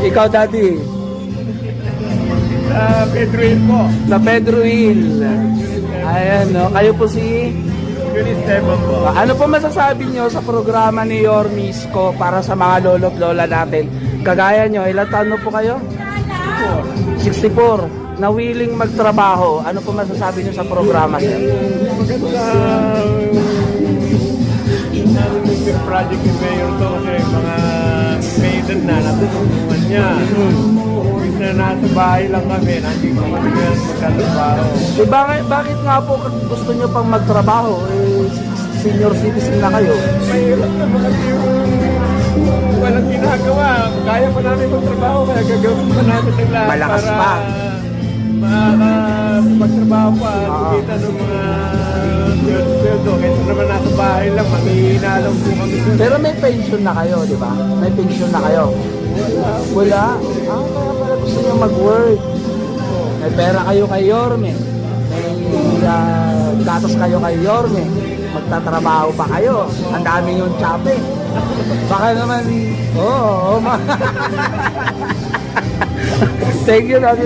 Ikaw, Daddy? Pedro Hill po. Sa Pedro Hill. Ayan, no? Kayo po si... Yun Esteban po. Ano po masasabi nyo sa programa ni Yormis ko para sa mga lolo at lola natin? Kagaya nyo, ilang taon na po kayo? 64. Na willing magtrabaho. Ano po masasabi nyo sa programa niya? Maganda yung project ni Mayor to kasi mga maiden na natutulungan niya. Na nasa bahay lang kami, nandito kami ngayon magkatrabaho. Bakit nga po gusto nyo pang magtrabaho? Senior citizen na kayo. Mahirap naman kasi yung walang ginagawa. Kaya pa namin magtrabaho, kaya gagawin pa namin ng lahat Malakas para pa. magtrabaho pa. Kumita ng mga sweldo. Kaysa naman nasa bahay lang, manghihina lang po kami. Pero may pension na kayo, di ba? May pension na kayo. Wala. Kaya pala gusto nyo mag-work. May pera kayo kay Yorme. May gatos kayo kay Yorme. Magtatrabaho pa kayo. Ang dami yung tsape. Baka naman, oo. Thank you, Daddy.